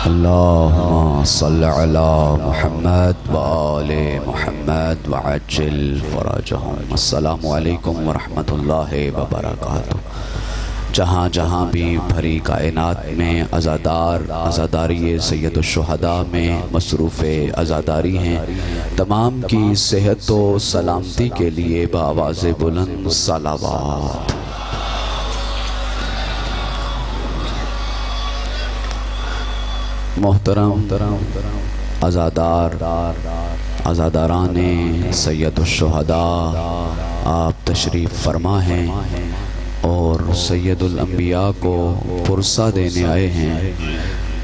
अल्लाहुम्मा सल्लि अला मुहम्मद व आले मुहम्मद व अज्जिल फरजहुम। अस्सलामु अलैकुम व रहमतुल्लाहि व बरकातुहू। जहाँ जहाँ भी भरी कायनात में अज़ादारी सैयदुश्शुहदा में मसरूफ़ अज़ादारी हैं, तमाम की सेहत व सलामती के लिए बावाज़ बुलंद सलावात। मोहतरम अज़ादाराने सैयदुश्शुहदा, आप तशरीफ़ फरमा हैं और सैयदुल अंबिया को पुरसा देने आए हैं।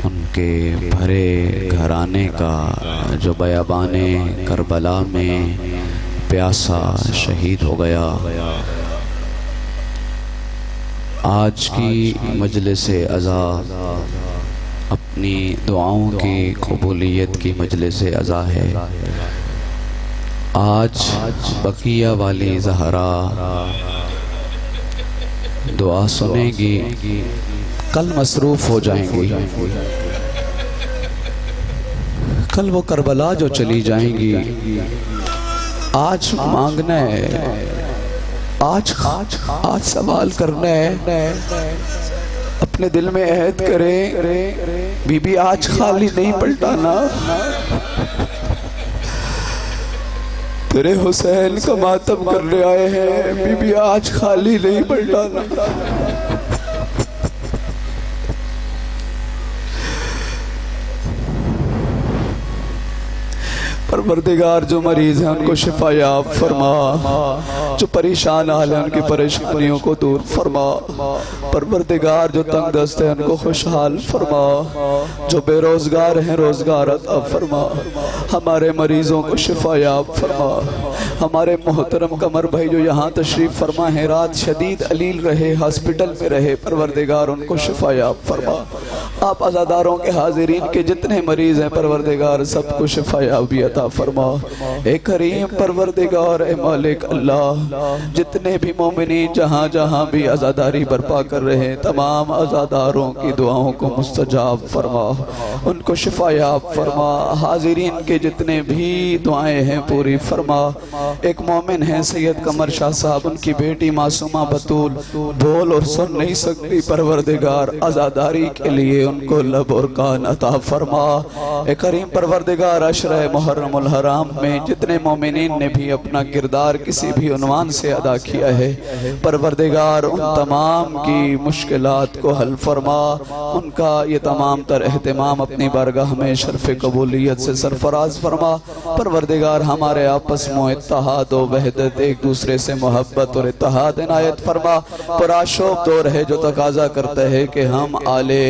उनके भरे घराने का जो बयाबाने करबला में प्यासा शहीद हो गया, आज की मजलिस अज़ा अपनी दुआओं की कबूलियत की मजलिस अज़ा है। आज बकिया वाली ज़हरा दुआ सुनेगी, कल मसरूफ़ हो जाएंगी, कल वो करबला जो चली जाएंगी। आज मांगना है, आज सवाल करना है, अपने दिल में अहद करें, बीबी आज खाली नहीं पलटाना। तेरे हुसैन का मातम करने आए हैं, बीबी आज खाली नहीं पलटाना। परवरदिगार जो मरीज हैं उनको शिफा याब फरमा, जो परेशान हाल है उनकी परेशानियों को दूर फरमा। परवरदिगार जो तंग दस्त है उनको खुशहाल फरमा, जो बेरोजगार हैं रोजगार अता फरमा। हमारे मरीजों को शिफा याब फरमा। हमारे मोहतरम कमर भाई जो यहाँ तशरीफ फरमा है, रात शदीद अलील रहे, हॉस्पिटल में रहे, परवरदिगार उनको शिफा याब फरमा। आप अज़ादारों के हाजिरीन के जितने मरीज हैं परवरदिगार सबको शिफा याबी अता फरमा। ए करीम परवरदिगार ए मालिक अल्लाह, जितने भी मोमिनीन जहाँ जहाँ भी अज़ादारी बर्पा कर रहे हैं, तमाम अज़ादारों की दुआओं को मुस्तजाब फरमा, उनको शिफा याब फरमा। हाजिरीन के जितने भी दुआएं हैं पूरी फरमा। एक मोमिन है सैयद कमर शाह साहब, उनकी बेटी मासूमा बतूल बोल और सुन नहीं सकती, परवरदिगार अज़ादारी के लिए उनको लब और कान अता फरमा। ए करीम परवरदिगार अशरा मुहर्रमुल हराम में जितने मोमिनीन ने भी अपना किरदार किसी भी उन्वान से अदा किया है, परवरदिगार उन तमाम की मुश्किलात को हल फरमा। उनका ये तमाम तर एहतिमाम अपनी बारगाह में शर्फ कबूलियत से सरफराज फरमा। परवरदिगार हमारे आपस में इत्तेहाद व वहदत, एक दूसरे से मोहब्बत और इत्तेहाद इनायत फरमा। पुराशोक दौर है जो तकाजा करता है कि हम आले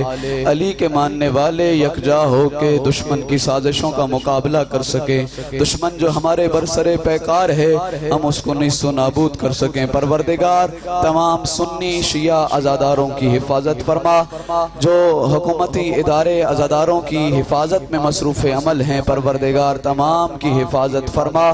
अली के मानने वाले यकजा हो के दुश्मन की साजिशों का मुकाबला कर सके। दुश्मन जो हमारे बरसरे पैकार है, हम उसको निस्सो नाबूद कर सकें। परवरदिगार तमाम सुन्नी शिया अज़ादारों की हिफाजत फरमा। जो हुकूमती इदारे अज़ादारों की हिफाजत में मसरूफ़ अमल हैं, परवरदिगार तमाम की हिफाजत फरमा।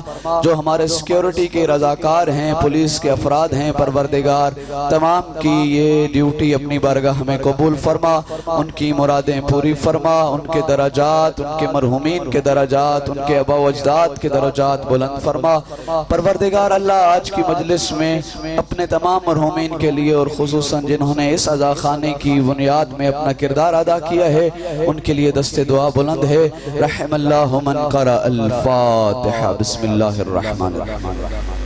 जो हमारे सिक्योरिटी के रज़ाकार हैं, पुलिस के अफराद हैं, परवरदिगार तमाम की ये ड्यूटी अपनी बारगाह में कबूल फरमा। उनकी मुरादें पूरी फरमा, उनके दराजात, उनके मरहुमीन के दराजात, उनके अबा व अजदाद के दराजात बुलंद फरमा। परवरदिगार अल्लाह आज की मजलिस में अपने तमाम मरहुमीन के लिए और खुसूसन जिन्होंने इस अज़ा खाने की बुनियाद में अपना किरदार अदा किया है, उनके लिए दस्ते दुआ बुलंद है। रहमल्लाहु मन क़रा अल फ़ातिहा। बिस्मिल्लाहिर रहमानिर रहीम।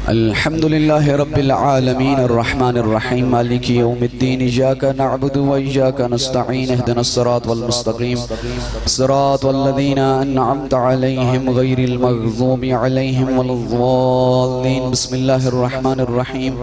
अल्हम्दुलिल्लाहि रब्बिल आलमीन अर्रहमानिर रहीम मालिकि यौमिद्दीन इय्याका नअबुदु व इय्याका नस्तईन इहदिनस सिरातल मुस्तक़ीम सिरातल लज़ीना अनअमता अलैहिम गैरिल मग़ज़ूबि अलैहिम वलद्दाल्लीन। बिस्मिल्लाहिर रहमानिर रहीम।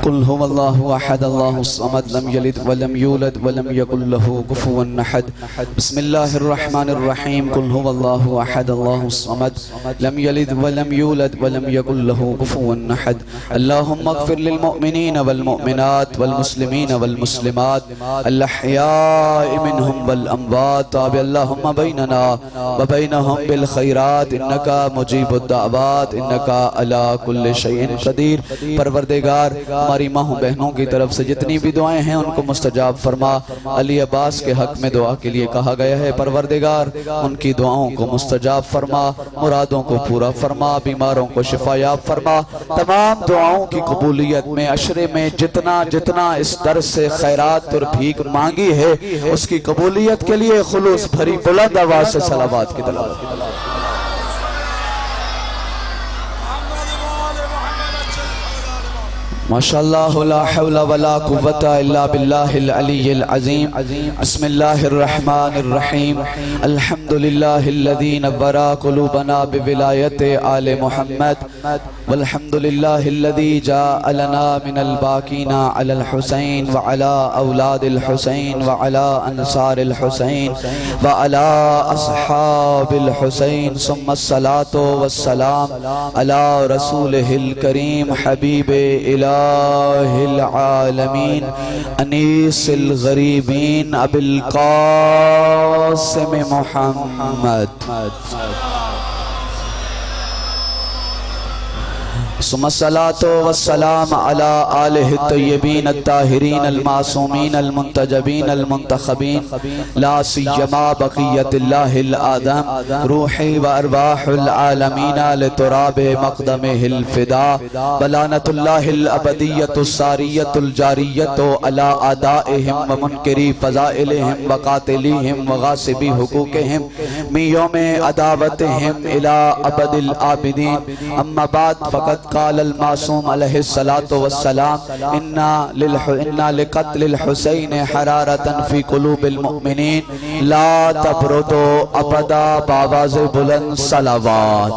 कुल हुवल्लाहु अहद अल्लाहुस समद लम यलिद व लम यूलद व लम यकुल लहू कुफुवन अहद। बिस्मिल्लाहिर रहमानिर रहीम। कुल हुवल्लाहु अहद अल्लाहुस समद लम यलिद व लम यूलद व लम यकुल लहू कुफुवन अहद। अल्लाहुम्मा अग़फ़िर लिल मुअमिनीन वल मुअमिनात वल मुस्लिमीन वल मुस्लिमात अल अहयाइ मिनहुम वल अमवात अल्लाहुम्मा बैनना व बैनहुम बिल खैरात इन्नका मुजीबुद दाअवात इन्नका अला कुल्लि शैइन क़दीर। परवरदिगार हमारी माँ बहनों की तरफ से जितनी भी दुआएं हैं उनको मुस्तजाब फरमा। अली अब्बास के हक में दुआ के लिए कहा गया है, परवरदिगार उनकी दुआओं को मुस्तजाब फरमा, मुरादों को पूरा फरमा, बीमारों को शिफायाब फरमा। तमाम दुआओं की कबूलियत में अशरे में जितना जितना इस दर से खैरात और भीख मांगी है उसकी कबूलियत के लिए खुलूस भरी बुलंद आवाज से सलावत की तिलावत। माशाअल्लाह ला हौला वला कुव्वता इल्ला बिल्लाहिल अलिय्यिल अज़ीम। बिस्मिल्लाहिर रहमानिर रहीम। अल्हम्दुलिल्लाहिल्लज़ी नव्वरा क़ुलूबना बिविलायति आले मुहम्मद वल्हम्दुलिल्लाहिल्लज़ी जअलना मिनल बाक़ीना अलल हुसैन व अला औलादिल हुसैन व अला अंसारिल हुसैन व अला अस्हाबिल हुसैन सुम्मा सलातो वस्सलाम अला रसूलिहिल करीम हबीबे इला आलमीन अनीसिल गरीबीन अबिल क़ासिम मुहम्मद। सुम्मस्सलातो वस्सलाम अला आलिहि तय्यबीन अत्ताहिरीन अलमासूमीन अलमुंतजबीन अलमुंतखबीन ला सिय्यमा बक़ियतिल्लाहिल आदम रूही व अरवाहुल आलमीन लितुराबि मक़दमिहिल फ़िदा बलानतुल्लाहिल अबदिय्यतुस सारियतुल जारियतु अला आदाइहिम व मुनकिरी फ़ज़ाइलिहिम व क़ातिलिहिम व गासिबी हुकूक़िहिम मिन यौमि अदावतिहिम इला अबदिल आबिदीन। अम्मा बाद फ़क़द क़ालल मासूम अलैहिस्सलातु वस्सलाम इन्ना लिक़त्लिल हुसैन हरारतन फ़ी क़ुलूबिल मुअमिनीन ला तबरुदु अबदा बावाज़े बुलंद सलावात।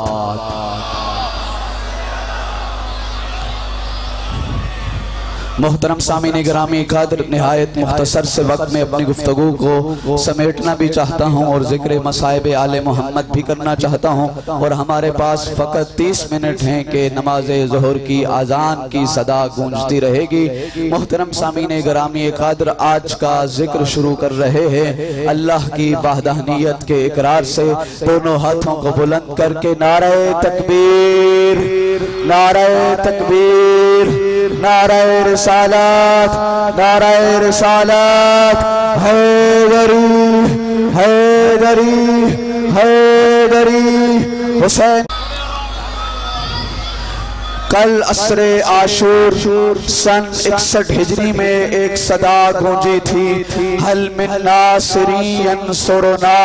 मोहतरम सामीन गिरामी कादर, निहायत मुख्तसर से वक्त में अपनी गुफ्तगू को समेटना भी चाहता हूँ और जिक्र मसाइब आले मोहम्मद भी करना चाहता हूँ। और हमारे पास फ़कत 30 मिनट हैं कि नमाज ज़ोहर की आज़ान की सदा गूंजती रहेगी। मोहतरम सामीन गिरामी कादर, आज का जिक्र शुरू कर रहे हैं अल्लाह की वहदानियत के इकरार से। दोनों हाथों को बुलंद करके नारे तकबीर, नारे तकबीर, नारे रिसालत, नारे रिसालत। हैदरी, हैदरी, हैदरी हुसैन। कल असरे आशूर सन 61 हिजरी में एक सदा गूंजी थी, हल मिन नासिरीन यंसुरुना,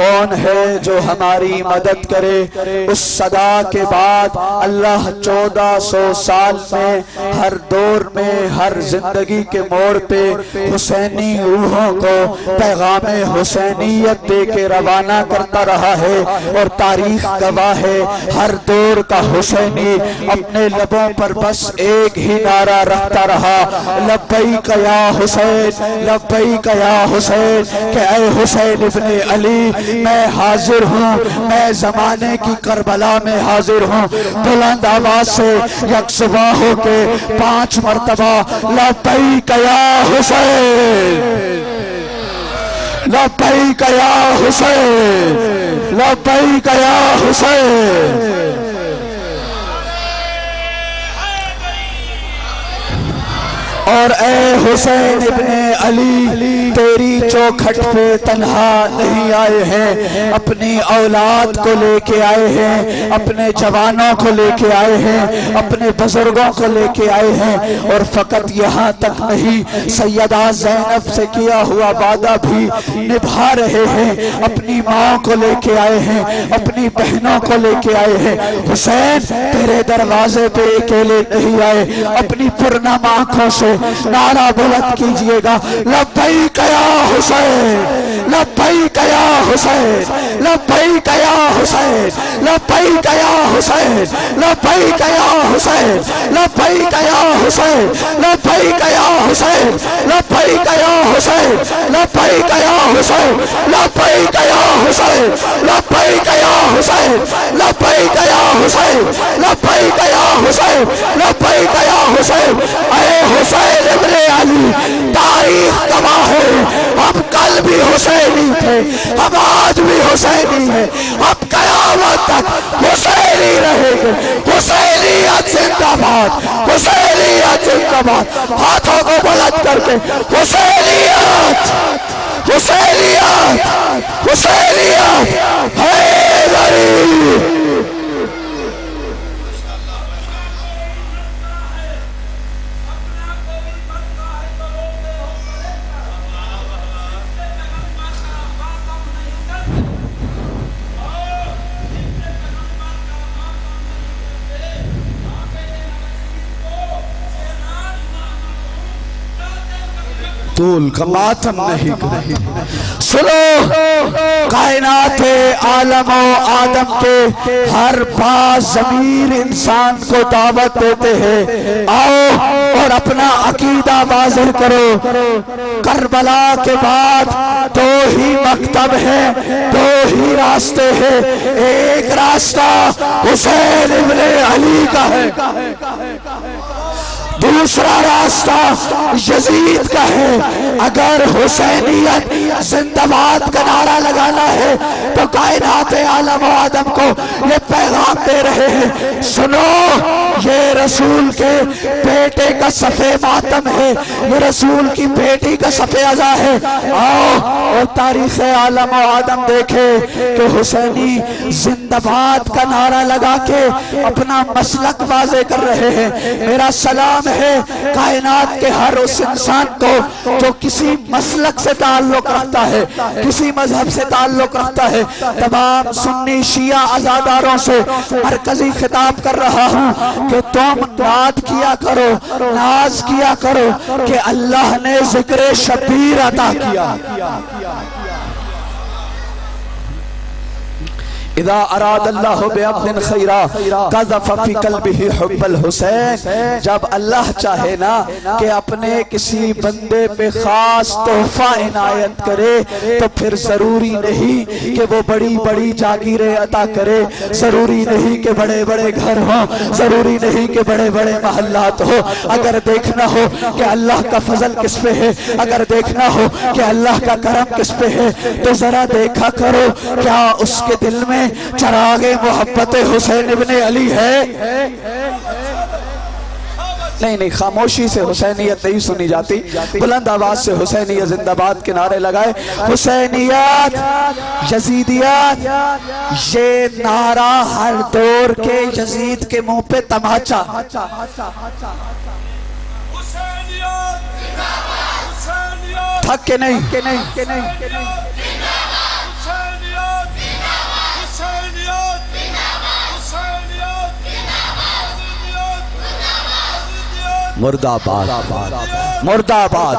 कौन है जो हमारी मदद करे। उस सदा के बाद अल्लाह 1400 साल में हर दौर में हर जिंदगी के मोड़ पे हुसैनी रूहों को पैगाम हुसैनियत दे के रवाना करता रहा है। और तारीख गवाह है, हर दौर का हुसैनी अपने लबों पर बस एक ही नारा रखता रहा, लब्बैक या हुसैन, लब्बैक या हुसैन। कि ऐ हुसैन इब्ने अली, मैं हाजिर हूँ, मैं जमाने की करबला में हाजिर हूँ। बुलंद आवाज से यकसुबा होके 5 मरतबा लब्बैक या हुसैन, लब्बैक या हुसैन, लब्बैक या हुसैन। और ए हुसैन इब्ने अली, तेरी चौखट पे तन्हा नहीं आए हैं, अपनी औलाद को लेके आए हैं, अपने जवानों को लेके आए हैं, अपने बुजुर्गों को लेके आए हैं। और फकत यहाँ तक नहीं, सैयदा ज़ैनब से किया हुआ वादा भी निभा रहे हैं। अपनी माँ को लेके आए हैं, अपनी बहनों को लेके आए हैं। हुसैन तेरे दरवाजे पे अकेले नहीं आए, अपनी पुरनाम आंखों से नारा बुलंद कीजिएगा, लब्बैक या हुसैन, लब्बैक या हुसैन, लब्बैक या हुसैन, लब्बैक या हुसैन, लब्बैक या हुसैन, लब्बैक या हुसैन, लब्बैक या हुसैन, लब्बैक या हुसैन, लब्बैक या हुसैन, लब्बैक या हुसैन, लब्बैक या हुसैन, लब्बैक या हुसैन, लब्बैक या हुसैन, लब्बैक या हुसैन। अरे हुसैन इब्ने अली, तारीख गवाह है, हम कल भी हुसैनी थे, हम आज भी हुसैनी है, हम कयामत तक हुसैनी रहेंगे। हुसैनियत जिंदाबाद, हुसैनियत जिंदाबाद। हाथों को बुलंद करके हुसैनियत, हुसैनियत, हुसैनियत हैदरी। तूल का मातम नहीं। सुनो, कायनात आलम आदम के हर बाज ज़मीर इंसान को दावत देते हैं, आओ और अपना अकीदा वाज़ेह करो। करबला के बाद दो ही मकतब है, दो ही रास्ते हैं। एक रास्ता हुसैन इब्ने अली का है, दूसरा रास्ता यजीद का है। अगर हुसैनियत जिंदाबाद का नारा लगाना है तो कायनात आलम आदम को ये पैगाम दे रहे हैं, सुनो, ये रसूल के बेटे का सफ़े मातम है, ये रसूल की बेटी का सफ़े अज़ा है। आओ और तारीख़ आलम आदम देखे कि हुसैनी जिंदाबाद का नारा लगा के अपना मसलक वाज़े कर रहे हैं। मेरा सलाम है कायनात के हर उस इंसान को जो किसी मसलक से ताल्लुक रखता है, किसी मजहब से ताल्लुक रखता है। तमाम सुन्नी शिया अज़ादारों से मरकजी खिताब कर रहा हूँ कि तुम नाद किया करो, नाज किया करो कि अल्लाह ने जिक्र शबीर अता किया। इदा अरादल्लाहु बिअब्दिन खैरा क़ज़फ़ फ़ी क़ल्बिही हुब्बल हुसैन। जब अल्लाह चाहे ना कि अपने किसी बंदे पे खास तोहफा इनायत करे तो फिर जरूरी नहीं कि वो बड़ी बड़ी जागीरें अता करे, जरूरी नहीं कि बड़े बड़े घर हों, जरूरी नहीं कि बड़े बड़े महल्लात हो। अगर देखना हो कि अल्लाह का फजल किस पे है, अगर देखना हो कि अल्लाह का करम किस पे है, तो जरा देखा करो क्या उसके दिल में चरागे मोहब्बत हुसैन इब्ने अली है? नहीं नहीं, खामोशी से हुसैनियत नहीं सुनी जाती, बुलंद आवाज से हुसैनियत जिंदाबाद के नारे लगाए। हुसैनियत, यजीदियत, ये नारा हर दौर के यजीद के मुंह पे तमाचा। थक के नहीं, के नहीं, के नहीं, के नहीं। मुर्दाबाद, मुर्दाबाद,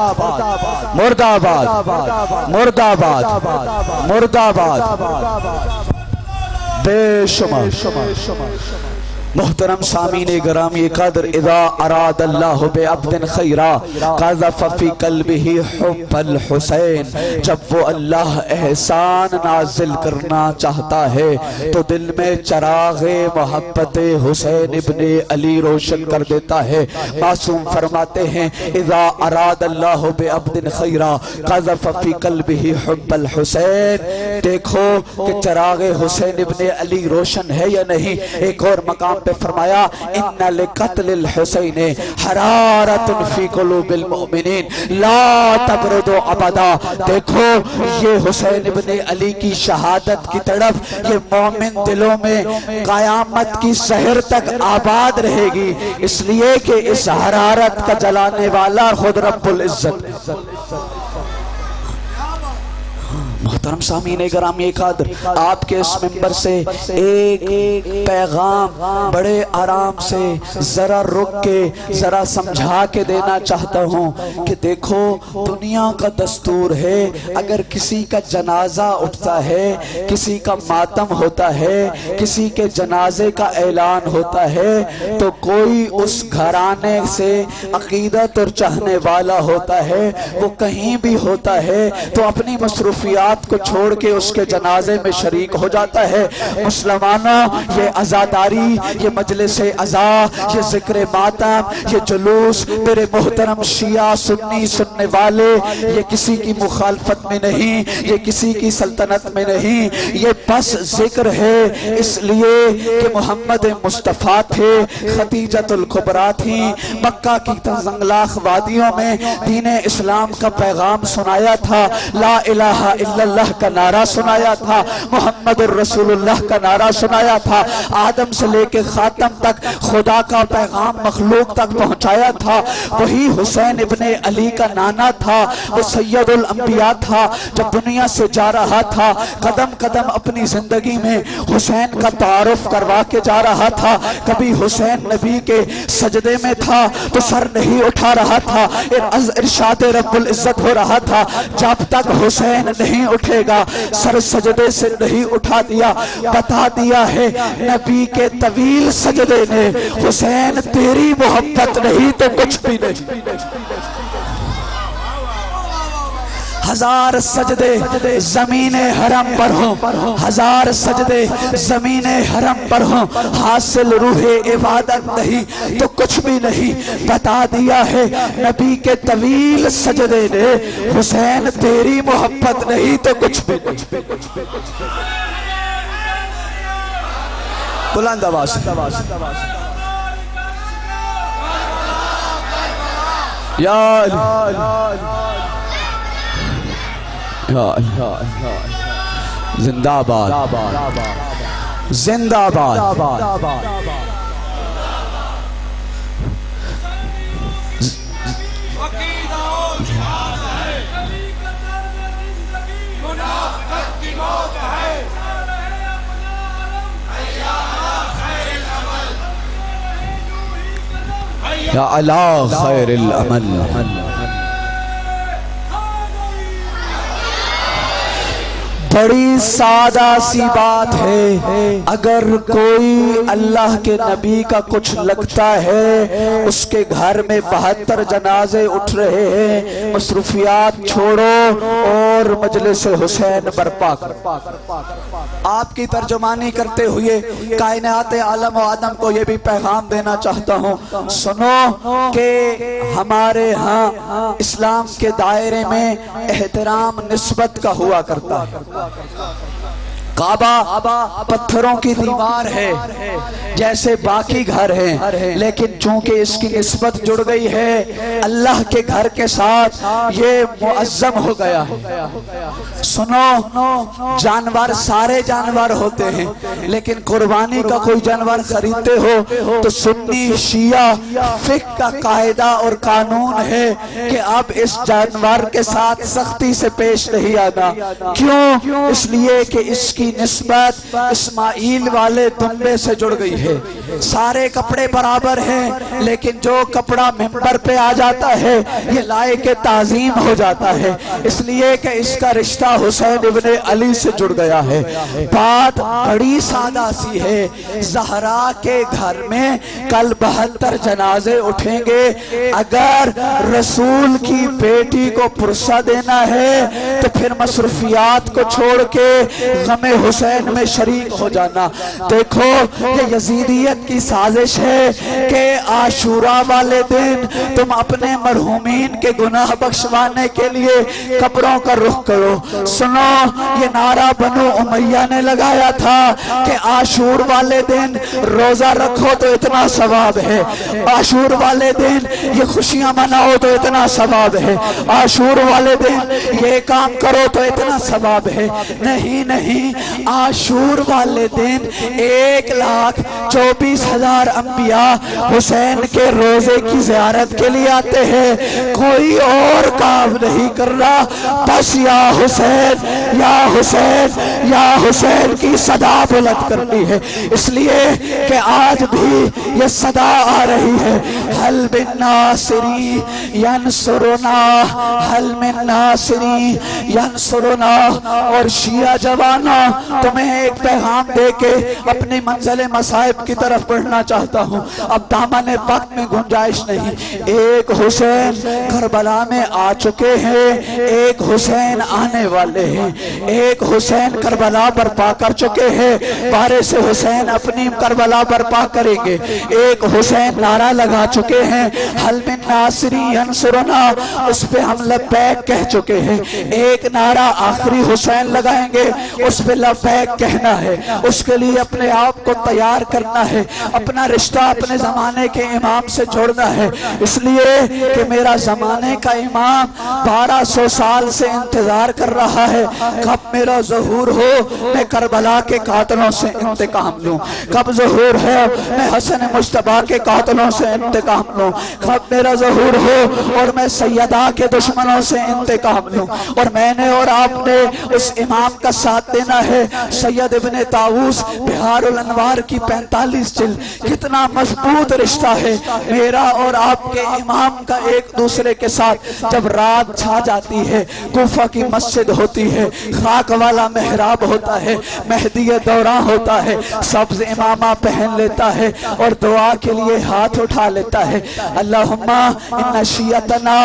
मुर्दाबाद, मुर्दाबाद, मुर्दाबाद, बेशुमार। मोहतरम सामीने गरामी कदर, इज़ा अरादल्लाहु बिअब्दिन खैरा क़ज़फ़ फ़ी क़ल्बिही हुब्बल हुसैन। जब वो अल्लाह एहसान नाजिल करना चाहता है तो दिल में चराग़े मोहब्बत हुसैन इब्ने अली रोशन कर देता है। मासूम फरमाते हैं, इज़ा अरादल्लाहु बिअब्दिन खैरा क़ज़फ़ फ़ी क़ल्बिही हुब्बल हुसैन। देखो कि चराग़े हुसैन इब्ने अली रोशन है या नहीं। एक और मकाम पे फरमाया, इन्ना लिक़त्लिल हुसैन हरारतुन फी क़ुलूबिल मुमिनीन ला तबरुदु अबदा। देखो ये हुसैन इब्ने अली की शहादत की तरफ ये मोमिन दिलों में क़यामत की सहर तक आबाद रहेगी, इसलिए कि इस हरारत का जलाने वाला खुद रब्बुल इज्जत। मोहतरम सामीने गिरामी कदर, आपके इस मिंबर से एक पैगाम बड़े आराम से जरा रुक के जरा समझा के देना चाहता हूँ कि देखो दुनिया का दस्तूर है, अगर किसी का जनाजा उठता है, किसी का मातम होता है, किसी के जनाजे का ऐलान होता है तो कोई उस घराने से अकीदत और चाहने वाला होता है, वो कहीं भी होता है तो अपनी मसरूफियात मसरूफियात को छोड़ के उसके जनाजे में शरीक हो जाता है। मुसलमानों, ये अज़ादारी, ये मजलिस अज़ा, ये जिक्र मातम, ये जुलूस मेरे मोहतरम शिया सुन्नी सुनने वाले, ये किसी की मुखालफत में नहीं, ये किसी की सल्तनत में नहीं, ये बस जिक्र है इसलिए कि मोहम्मद मुस्तफ़ा थे, खदीजतुल कुबरा थी, मक्का की तंगलाख वादियों में दीन इस्लाम का पैगाम सुनाया था, ला इलाहा इल्लल्लाह का नारा सुनाया था, मोहम्मदुर रसूलुल्लाह का नारा सुनाया था, आदम से लेके खातम तक खुदा का पैगाम मखलूक तक पहुंचाया था। वही हुसैन इब्ने अली का नाना था, वो सैयदुल अंबिया था। जब दुनिया से जा रहा था, कदम कदम अपनी जिंदगी में हुसैन का तारुफ करवा के जा रहा था। कभी हुसैन नबी के सजदे में था तो सर नहीं उठा रहा था, इरशाद रब्बुल इज्जत हो रहा था, जब तक हुसैन नहीं उठेगा सर सजदे से नहीं उठा दिया। बता दिया है नबी के तवील सजदे ने, हुसैन तेरी मोहब्बत नहीं तो कुछ भी नहीं। हजार सजदे ज़मीने हरम पर हो, हजार सजदे ज़मीने हरम पर हो, हासिल रूहे इबादत नहीं तो कुछ भी नहीं। बता दिया है नबी के तवील सजदे ने, हुसैन तेरी मोहब्बत नहीं तो कुछ भी नहीं। बुलंद आवाज़ जिंदाबाद जिंदाबाद। या अला खैरिल अमल। बड़ी सादा सी बात है, अगर कोई अल्लाह के नबी का कुछ लगता है, उसके घर में 72 जनाजे उठ रहे हैं, मसरूफियात छोड़ो और मजलिस हुसैन बर्पा करो। आपकी तर्जुमानी करते हुए कायनात आलम व आदम को यह भी पैगाम देना चाहता हूँ, सुनो कि हमारे यहाँ इस्लाम के दायरे में एहतराम निस्बत का हुआ करता है। काबा पत्थरों की दीवार है जैसे बाकी घर हैं, लेकिन चूंकि इसकी निस्बत जुड़ गई है अल्लाह के घर के साथ, ये मुअज्जम हो गया है। सुनो, जानवर सारे जानवर होते हैं, लेकिन कुर्बानी का कोई जानवर खरीदते हो तो सुन्नी शिया फिक का कायदा और कानून है कि अब इस जानवर के साथ सख्ती से पेश नहीं आना। क्यों? इसलिए कि इसकी निस्बत इस्माइल वाले दुम्बे से जुड़ गई है। सारे कपड़े बराबर हैं, लेकिन जो कपड़ा मिंबर पे आ जाता है ये लायक ताजीम हो जाता है, इसलिए कि इसका रिश्ता हुसैन इब्ने अली से जुड़ गया है। बात बड़ी सादा सी है, ज़हरा के घर में कल 72 जनाजे उठेंगे। अगर रसूल की बेटी को पुरसा देना है तो फिर मसरूफियात को छोड़ के गमे हुसैन में शरीक हो जाना। देखो, ये यजीदियत की साजिश है कि आशूरा वाले दिन तुम अपने मरहूमीन के गुनाह बख्शवाने के लिए कब्रों का रुख करो। सुनो, ये नारा बनु उमैया ने लगाया था कि आशूर वाले दिन रोजा रखो तो इतना सवाब है, आशूर वाले दिन ये खुशियां मनाओ तो इतना सवाब है, आशूर वाले दिन ये काम करो तो इतना सवाब है। नहीं नहीं, आशूर वाले दिन 1,24,000 अंबिया हुसैन के रोजे की ज़ियारत के लिए आते हैं। कोई और काम नहीं कर रहा, बस या हुसैन या हुसैन या हुसैन की सदा बुलंद करनी है। इसलिए कि आज भी ये सदा आ रही है, हल बिन नासिरी यंसुरुना, हल मिन नासिरी यंसुरुना। और शिया जवानों, तुम्हें एक पैगाम देके अपनी मंजिल मसाइब की तरफ बढ़ना चाहता हूँ। अब दामन वक्त में गुंजाइश नहीं। एक हुसैन करबला में आ चुके हैं, एक हुसैन आने वाले हैं। एक हुसैन करबला बर्पा कर चुके हैं, बारे से हुसैन अपनी करबला बर्पा करेंगे। एक हुसैन नारा लगा चुके हैं, हल मिन नासिरी अंसुरना, उस पे हम लब्बैक कह चुके हैं। एक नारा आखिरी हुसैन लगाएंगे, उस पे लब्बैक कहना है। उसके लिए अपने आप को तैयार करना है, अपना रिश्ता अपने जमाने के इमाम से जोड़ना है। इसलिए कि मेरा जमाने का इमाम 1200 साल से इंतजार कर रहा है, कब मेरा ज़हूर हो, मैं करबला के कातलों से इंतकाम लूं। कब ज़हूर है, मैं हसन मुश्तबा के कातलों से इंतकाम लूं। कब मेरा ज़हूर हो और मैं सैयदा के दुश्मनों से इंतकाम लूं। और मैंने और आपने उस इमाम का साथ देना है। सैयद इब्ने ताऊस बिहारुल अनवार की 45 जिल्द, कितना मजबूत रिश्ता है मेरा और आपके इमाम का एक दूसरे के साथ। जब रात छा जाती है, कूफा की मस्जिद होती है, खाक वाला मेहराब होता है, मेहदी दौरा होता है, सब्ज इमामा पहन लेता है और दुआ के लिए हाथ उठा लेता है। अल्लाहुम्मा इन्ना शियतना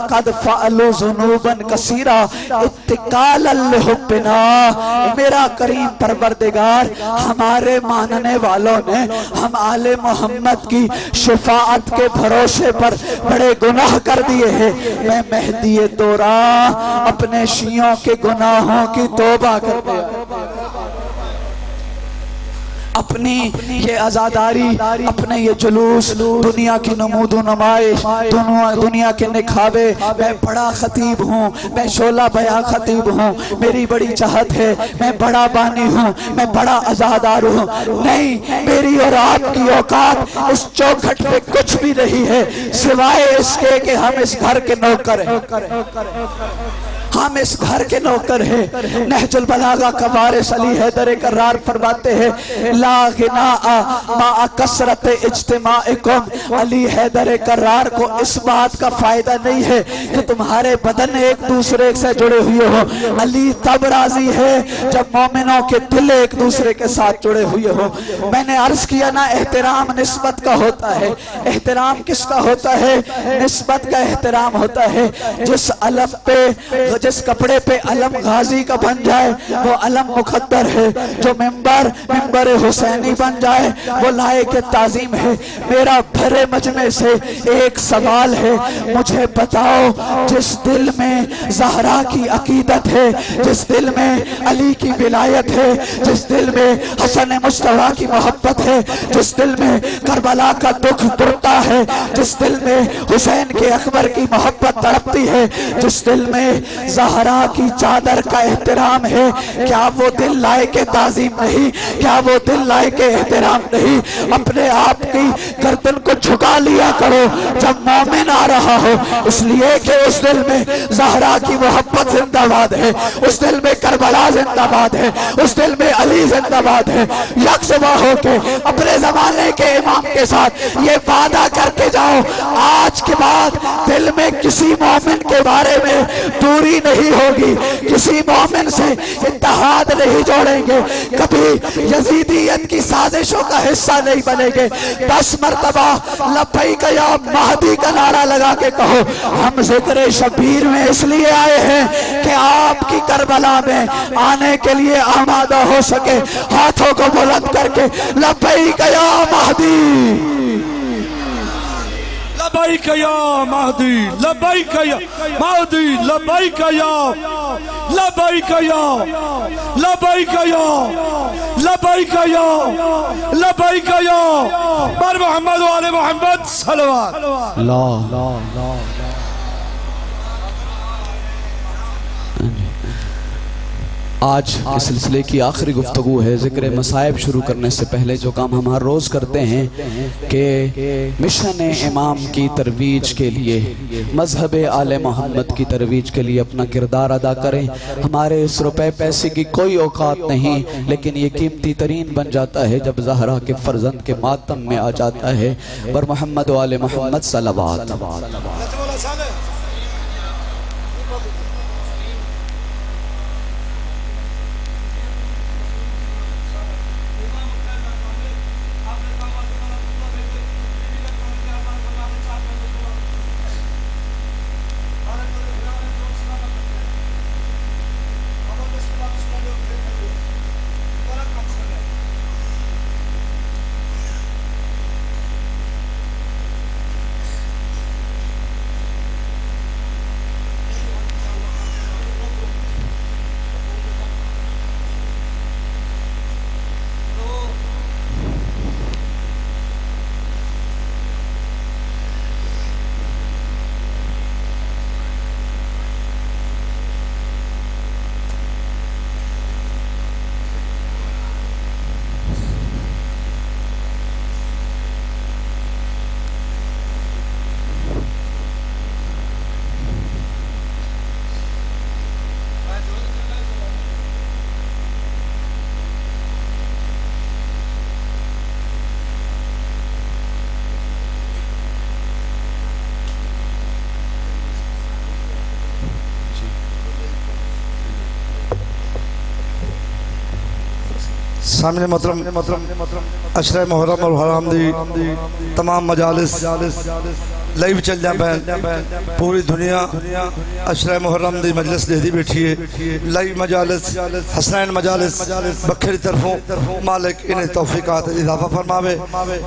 कद फअलू ज़ुनूबन कसीरा इत्तिकालन लिहुब्बिना। मेरा करीम परवरदिगार, हमारे मानने वालों ने हम आले मोहम्मद की शफाअत के भरोसे पर बड़े गुनाह कर दिए हैं। मैं मेहदी दौरा अपने शियों के गुनाहों की तौबा कर दिया। अपनी ये आज़ादारी, अपने ये जुलूस, दुनिया की नमूदो नुमाइश, दुनिया के निखावे, मैं बड़ा खतीब हूँ, मैं शोला बया खतीब हूँ, मेरी बड़ी चाहत है, मैं बड़ा बानी हूँ, मैं बड़ा आज़ादार हूँ। नहीं, मेरी और आपकी औकात इस चौखट पे कुछ भी नहीं है, सिवाय इसके कि हम इस घर के नौकर हैं। हम इस घर के नौकर हैं। नहजुल बलागा का वारिस अली हैदर करार फरमाते हैं, ला गिना मा कसरत इज्तिमाइकुम। अली हैदर करार को इस बात का फायदा नहीं है कि तुम्हारे बदन एक दूसरे से जुड़े हुए हो। अली तब राजी है जब मोमिनों के दिल एक दूसरे के साथ जुड़े हुए हो। मैंने अर्ज किया ना, एहतराम निस्बत का होता है। एहतराम किसका होता है? निस्बत का एहतराम होता है। जिस अलम पे, जिस कपड़े पे अलम गाजी का बन जाए वो अलम मुकद्दर है। जो मिंबर हुसैनी बन जाए वो लायक ताजीम है। मेरा भरे मजमे से एक सवाल है, मुझे बताओ, जिस दिल में ज़हरा की अकीदत है, जिस दिल में अली की विलायत है, जिस दिल में हसन मुस्तफा की मोहब्बत है, जिस दिल में करबला का दुख दुरता है, जिस दिल में हुसैन के अकबर की मोहब्बत तड़पती है, जिस दिल में ज़हरा की चादर का एहतराम है, क्या वो दिल लायक ताज़ीम नहीं? क्या वो दिल लायक एहतराम नहीं? अपने आप की गर्दन को झुका लिया करो जब मोमिन आ रहा हो, इसलिए कि उस दिल में ज़हरा की मोहब्बत जिंदाबाद है, उस दिल में करबला जिंदाबाद है, उस दिल में अली जिंदाबाद है। यकसबा होके अपने जमाने के इमाम के साथ ये वादा करके जाओ, आज के बाद दिल में किसी मोमिन के बारे में दूरी नहीं होगी, किसी मोमिन से इत्तेहाद नहीं जोड़ेंगे, कभी यजीदियत की साजिशों का हिस्सा नहीं बनेंगे। 10 मरतबा लब्बैक या महदी का नारा लगा के कहो। हम जिक्र शबीर में इसलिए आए हैं कि आपकी करबला में आने के लिए आमादा हो सके। हाथों को बुलंद करके लब्बैक या महदी, लब्बैक या महदी, लब्बैक या महदी, लब्बैक या, लब्बैक या, लब्बैक या, लब्बैक या, लब्बैक या। पर मोहम्मद वाले मोहम्मद सल्लल्लाहु अलैहि। आज इस सिलसिले की आखिरी गुफ्तगू है। ज़िक्र मसाइब शुरू करने से पहले जो काम हम हर रोज़ करते हैं कि मिशन इमाम की तरवीज के लिए, मजहब आले मोहम्मद की तरवीज के लिए अपना किरदार अदा करें। हमारे इस रुपए पैसे की कोई औकात नहीं, लेकिन ये कीमती तरीन बन जाता है जब ज़हरा के फर्जंद के मातम में आ जाता है। पर मोहम्मद वाले मोहम्मद सल्लल्लाहु। सामने मोहतरम अशरे मुहर्रम और हराम दी तमाम मजालिस लाइव चल जाए पूरी दुनिया अशरे मुहर्रम दी मजलिस दे बैठी है लाइव मजालिस हसनैन मजालिस बखरी तरफों मालिक इन्हें तौफीकात इजाफा फरमावे।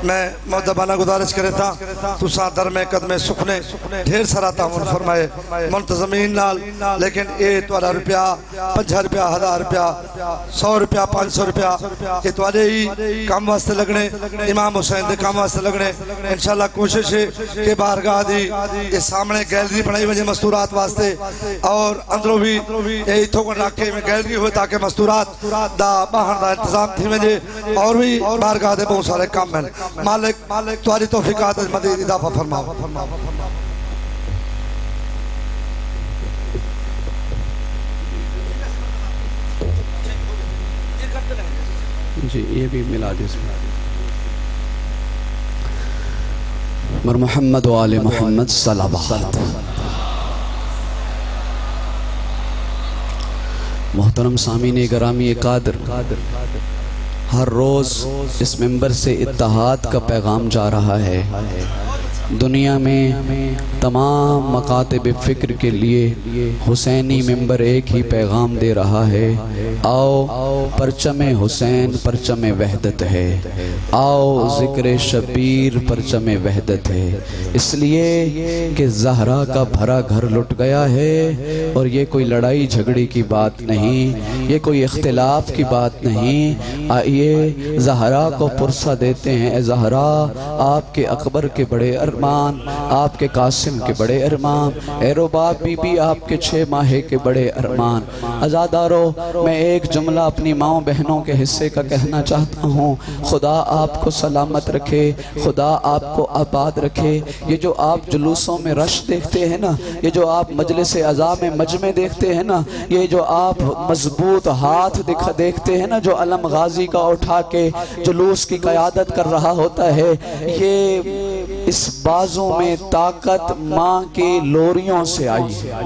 मैं मुद्दबाना गुजारिश करे था तुसा दर में कदमे सुखने ढेर सारा तामुन फरमाए मुंतजमीन नाल, लेकिन ये तुहाडा रुपया 50 रुपया 1000 रुपया 100 रुपया 500 रुपया ये तुहाडे ही काम वास्ते लगने, इमाम हुसैन के काम वास्ते लगने। इंशाअल्लाह कोशिश है कि बारगाह दी ये सामने गैलरी बनाई वजे मस्तूरात वास्ते और अंदरों भी इथों को रख के गैलरी हो ताकि मस्तूरात दा बहन दा इंतजाम थी वजे और भी बारगाह दे बहुत सारे काम हैं। मालिक तुहाडी तौफीकात मज़ीद इजाफा फरमाओ। जी ये भी मिला दे मर मोहम्मद व आले मोहम्मद सलावत। मोहतरम सामीन गिरामी कादर, हर रोज़ इस मिंबर से इत्तेहाद का पैगाम जा रहा है। दुनिया में तमाम मकातब फ़िक्र के लिए हुसैनी मिंबर एक ही पैगाम दे रहा है, आओ परचम हुसैन परचम वहदत है, आओ ज़िक्र शबीर परचम वहदत है। इसलिए कि ज़हरा का भरा घर लुट गया है और ये कोई लड़ाई झगड़े की बात नहीं, ये कोई इख्तिलाफ की बात नहीं। आइए ज़हरा को पुरसा देते हैं, ए ज़हरा आपके अकबर के बड़े अरमान, आपके कासिम के बड़े अरमान, ए रुबाब बीबी आपके 6 माहे के बड़े अरमान। आज़ादारो मैं एक जुमला अपनी माओ बहनों के हिस्से का कहना चाहता हूँ। खुदा आपको सलामत रखे, खुदा आपको आबाद रखे। ये जो आप जुलूसों में रश देखते हैं ना, ये जो आप मजलिस अज़ा में मजमे देखते हैं ना, ये जो आप मजबूत हाथ देखते हैं ना जो अलम गाजी का उठा के जुलूस की क़यादत कर रहा होता है, ये इस बाजू में ताकत माँ के लोरियों से आई है।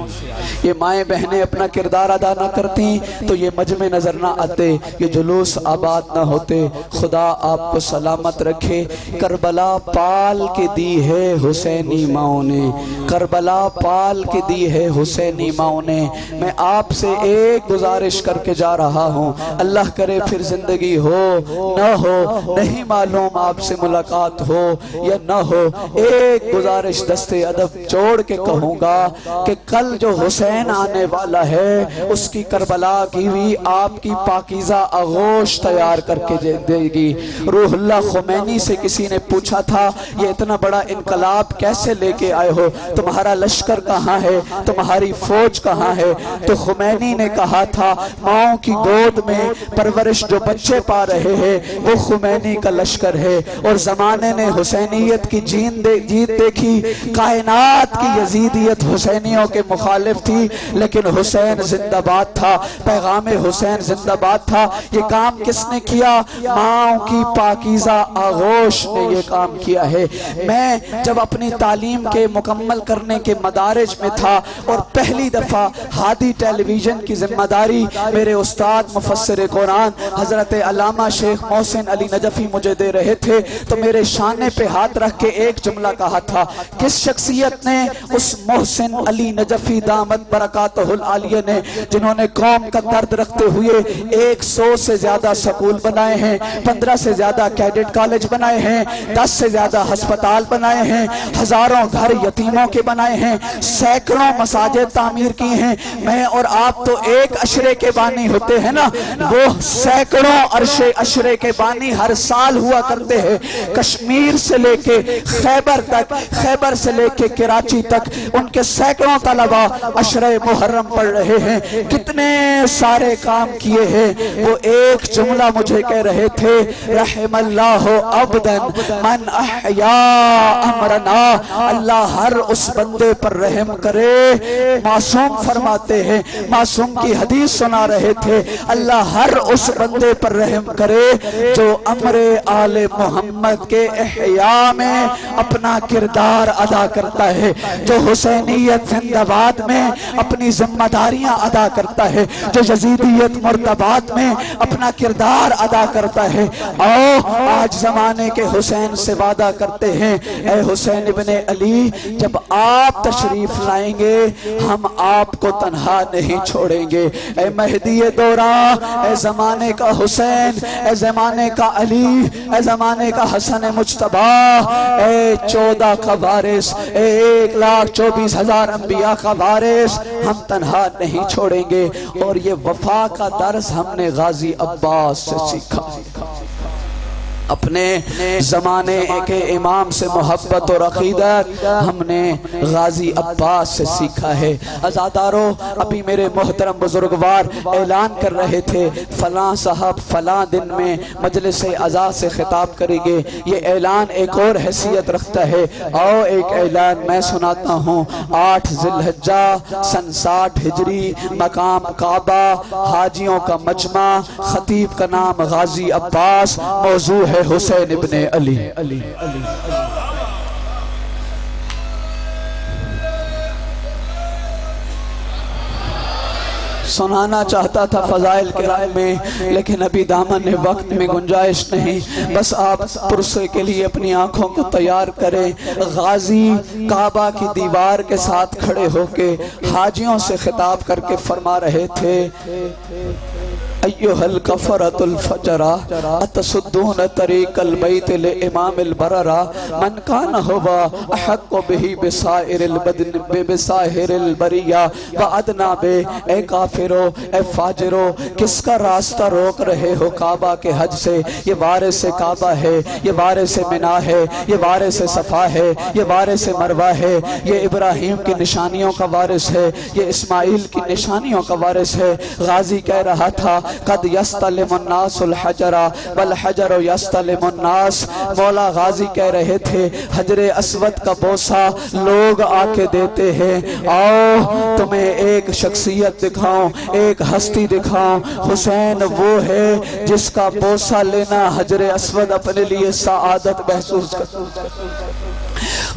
ये माएँ बहनें अपना किरदार अदा न करती तो ये मजमे नजर ना आते, ये जुलूस आबाद न होते। खुदा आपको सलामत रखे। करबला पाल के दी है हुसैनी माओ ने, करबला पाल के दी है हुसैनी माओ ने। मैं आपसे एक गुजारिश करके जा रहा हूँ, अल्लाह करे फिर जिंदगी हो न हो नहीं मालूम, आपसे मुलाकात हो या न हो, एक गुजारिश दस्ते अदब जोड़ के कहूँगा कि कल जो हुसैन आने वाला है उसकी करबला की भी आपकी पाकीज़ा आगोश तैयार करके देगी। रूहुल्लाह खुमैनी से किसी ने पूछा था ये इतना बड़ा इनकलाब कैसे लेके आए हो, तुम्हारा लश्कर कहाँ है, तुम्हारी फौज कहाँ है? तो खुमैनी ने कहा था माओ की गोद में परवरिश जो बच्चे पा रहे हैं वो खुमैनी का लश्कर है। और जमाने ने हुसैनियत की जीत देखी, कायनात की यजीदियत हुसैनियों के मुखालिफ थी, लेकिन हुसैन जिंदाबाद था, पैगाम हुसैन जिंदाबाद था। ये काम किसने किया? माओ की पाकीज़ा आगोश ने ये काम किया है। मैं जब अपनी तालीम के मुकम्मल करने के मदारिज में था और पहली दफ़ा हादी टेलीविज़न की जिम्मेदारी मेरे उस्ताद मुफस्सिर कुरान हज़रत अल्लामा शेख मोहसिन अली नजफ़ी मुझे दे रहे थे तो मेरे शाने पे हाथ रख के एक जुमला कहा था, किस शख्सियत ने, उस मोहसिन अली नजफ़ी दामत बरकातहुल आलिया ने, जिन्होंने कौम का दर्द रखते हुए 100 से ज्यादा स्कूल बनाए हैं, 15 से ज्यादा कैडेट कॉलेज बनाए हैं, 10 से ज्यादा अस्पताल बनाए हैं, हजारों घर यतीमों के बनाए हैं, सैकड़ों मसाजिद तामीर की हैं। मैं और आप तो एक अशरे के बानी होते हैं ना, वो सैकड़ों अशरे के बानी हर साल हुआ करते हैं। कश्मीर से लेके खैबर तक, खैबर से लेके कराची तक उनके सैकड़ों तलबा अशरे मुहर्रम पढ़ रहे हैं, कितने सारे काम किए हैं। वो एक जुमला मुझे कह रहे थे, रहमल्लाहु अब्दन मन अहया अमरना, अल्लाह हर उस बंदे पर रहम करे। मासूम फरमाते हैं, मासूम की हदीस सुना रहे थे, अल्लाह हर उस बंदे पर रहम करे जो अमरे आले मोहम्मद के एहया में अपने अपना किरदार अदा करता है, जो हुसैनियत जिंदाबाद में अपनी जिम्मेदारियां अदा करता है, जो यजीदियत मुर्दाबाद में अपना किरदार अदा करता है। आओ आज जमाने के हुसैन से वादा करते हैं, ए हुसैन इब्ने अली, जब आप तशरीफ लाएंगे हम आपको तन्हा नहीं छोड़ेंगे। ए महदी दौरा, ए जमाने का हुसैन, ए जमाने का अली, ए जमाने का हसन मुज्तबा, ए 14 का वारिस, ए 1,24,000 अंबिया का वारिस, हम तन्हा नहीं छोड़ेंगे। और ये वफा का दर्स हमने गाजी अब्बास से सीखा। अपने ज़माने के इमाम से मोहब्बत और अक़ीदत हमने गाजी अब्बास से सीखा है। अज़ादारों, अभी मेरे मोहतरम बुजुर्गवार ऐलान कर रहे थे, फ़लाँ साहब फ़लाँ दिन में मजलिस अज़ा से खिताब करेंगे। ये ऐलान एक और हैसियत रखता है। आओ एक ऐलान मैं सुनाता हूँ। 8 ज़िलहिज्जा सन 60 हिजरी, मकाम काबा, हाजियों का मजमा, खतीब का नाम गाजी अब्बास, मौजू है हुसैन इब्ने अली। सुनाना चाहता था फजाइल किराए में, लेकिन अभी दामन वक्त में गुंजाइश नहीं। बस आप पुरसे के लिए अपनी आंखों को तैयार करें। गाजी काबा की दीवार के साथ खड़े होके हाजियों से खिताब करके फरमा रहे थे, अय्युहल कफरतुल फजरा अतसुद्दून तरीक़ल बैत ले इमामिल बररा मन कान हुवा अहक्कु बिही बिसाइरिल बदन बिसाइरिल बरिया व अदना बे। ए काफिरो, ए फाजिरो, किसका रास्ता रोक रहे हो काबा के हज से? ये वारिस से काबा है, ये वारिस से मिना है, ये वारिस से सफ़ा है, ये वारिस से मरवा है, ये इब्राहिम की निशानियों का वारिस है, ये इस्माइल की निशानियों का वारिस है। गाजी कह रहा था, कद यस्तलिमुन्नासुल हजरा वल हजरु यस्तलिमुन्नास। मौला गाजी कह रहे थे, हजरे अस्वद का बोसा लोग आके देते हैं। आओ तुम्हें एक शख्सियत दिखाऊं, एक हस्ती दिखाऊं। हुसैन वो है जिसका बोसा लेना हजरे अस्वद अपने लिए सआदत महसूस कर।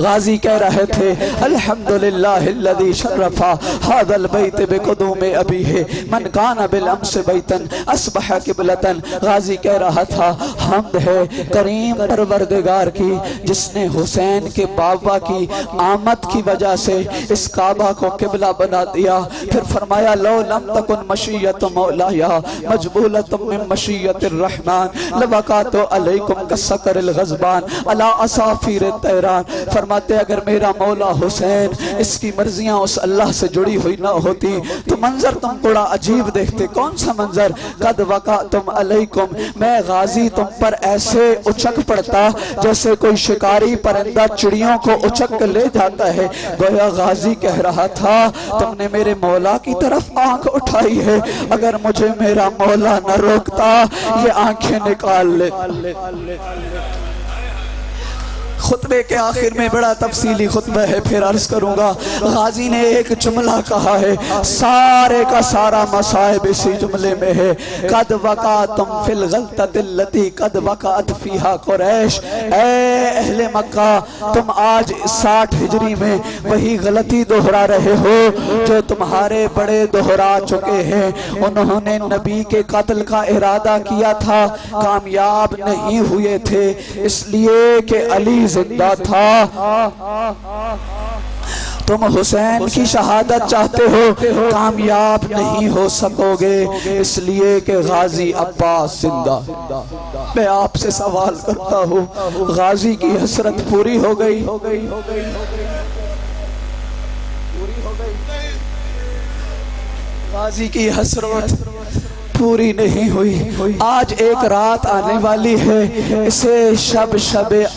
गाजी कह रहे थे, अल्हम्दुलिल्लाहिल्लज़ी शर्रफा हाज़ल बैत बिक़ुदूम अबीही मन कान बिल अम्स बैतन अस्बह क़िबलतन। गाजी कह रहा था, हम्द है करीम परवरदिगार की, जिसने हुसैन के बाबा की आमद की वजह से इस काबा को किबला बना दिया। फिर फरमाया, लो लम तकुन मशीयत मौलाया मजबूलतुम मिन मशीयतिर रहमान लवकातु अलैकुम कसकरिल गज़बान अला असाफिर तैरान। फरमाते, अगर मेरा मौला हुसैन इसकी मर्जियां उस अल्लाह से जुड़ी हुई ना होती तो मंजर तुम बड़ा अजीब देखते। कौन सा मंजर? कद वका तुम अलैकुम, मैं गाजी तुम पर ऐसे उचक पड़ता जैसे कोई शिकारी परिंदा चिड़ियों को उचक कर ले जाता है। गोया गाजी कह रहा था, तुमने मेरे मौला की तरफ आंख उठाई है, अगर मुझे मेरा मौला न रोकता ये आंखें निकाल ले। खुतबे के आखिर में बड़ा तफसीली खुतबा है, फिर अर्ज करूंगा। गाजी ने एक जुमला कहा है, सारे का सारा मसाइब इसी जुमले में है। कद वका तुम फिल गलततिल्लती कद वकात फीहा कुरैश। ए अहले मक्का, तुम आज 60 हिजरी में वही गलती दोहरा रहे हो जो तुम्हारे बड़े दोहरा चुके हैं। उन्होंने नबी के कत्ल का इरादा किया था, कामयाब नहीं हुए थे, इसलिए कि अली जिंदा था। तुम हुसैन की शहादत चाहते हो, कामयाब नहीं हो सकोगे, इसलिए कि गाजी अब्बास जिंदा। मैं आपसे सवाल करता हूँ, गाजी की हसरत पूरी हो गई? गाजी की हसरत पूरी नहीं हुई। आज एक रात आने वाली है, इसे शब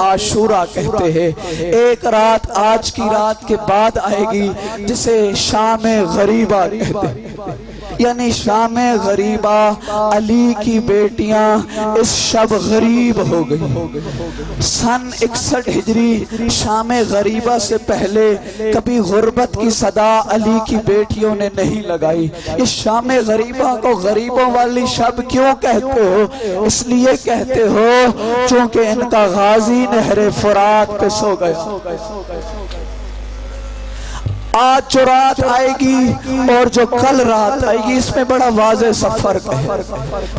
आशूरा कहते हैं। एक रात आज की रात के बाद आएगी जिसे शाम गरीबा कहते हैं। यानी शाम गरीबा अली की बेटियां इस शब गरीब हो गई। सन 61 हिजरी शाम गरीबा से पहले कभी गुर्बत की सदा अली की बेटियों ने नहीं लगाई। इस शाम गरीबा को गरीबों वाली शब क्यों कहते हो? इसलिए कहते हो क्योंकि इनका गाजी नहरे फुरात पे सो गया। आज जो रात आएगी और जो कल रात आएगी इसमें बड़ा वाज़ेह सा फर्क है।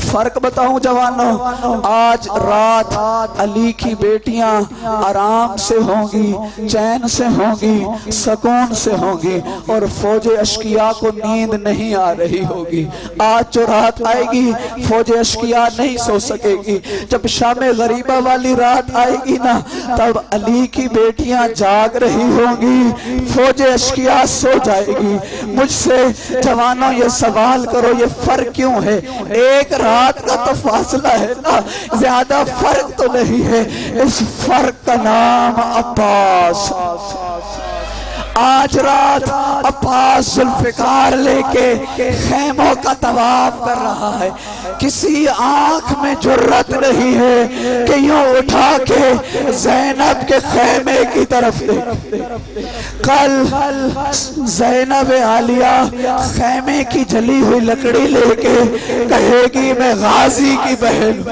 फर्क बताऊं जवानों, आज रात अली की बेटियां आराम से होंगी, चैन से होंगी, सुकून से होंगी और फौजे अश्किया को नींद नहीं आ रही होगी। आज जो रात आएगी फौजे अश्किया नहीं सो सकेगी। जब शाम गरीबा वाली रात आएगी ना तब अली की बेटियां जाग रही होंगी, फौजे अश्किया सो जाएगी। मुझसे जवानों ये सवाल करो ये फर्क क्यों है? एक रात का तो फासला है ना, ज्यादा फर्क तो नहीं है। इस फर्क का नाम अब्बास। आज रात अब्बास जुल्फिकार लेके खेमों का तवाफ कर रहा है। किसी आंख में जुर्रत नहीं है कि यूं उठा के ज़ैनब के खेमे की तरफ दे। कल ज़ैनब आलिया खेमे की जली हुई लकड़ी लेके कहेगी मैं गाजी की बहन।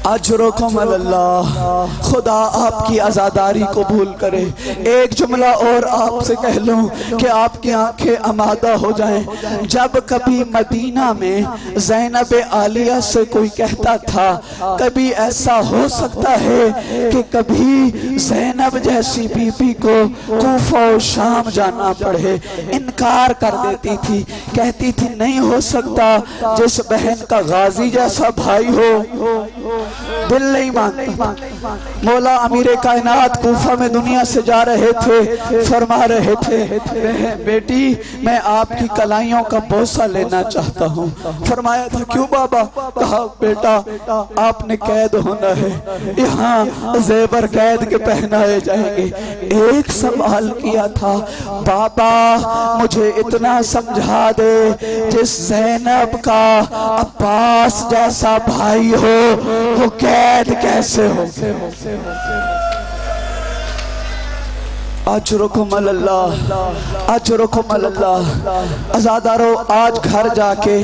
अजरुकुम अल्लाह, खुदा आपकी आज़ादारी कबूल करे। एक जुमला और आपसे कह लूँ कि आपकी आंखें आमादा हो जाएं। जब कभी मदीना में ज़ैनब आलिया से कोई कहता था कभी ऐसा हो सकता है कि कभी ज़ैनब जैसी बीबी को कूफा और शाम जाना पड़े, इनकार कर देती थी। कहती थी नहीं हो सकता, जिस बहन का गाजी जैसा भाई हो दिल नहीं मानता। मौला अमीर कायनात कूफा में दुनिया से जा रहे थे, फरमा रहे थे बेटी मैं आपकी कलाइयों का बोसा लेना चाहता हूँ। फरमाया था क्यों बाबा? कहा बेटा आपने कैद होना है, यहाँ जेवर कैद के पहनाए जाएंगे। एक सवाल किया था बाबा मुझे इतना समझा दे जिस ज़ैनब का अब्बास जैसा भाई हो वो कैद कैसे हो? अजरुकुम अल्लाह, अजरुकुम अल्लाह। आज़ादारो आज घर जाके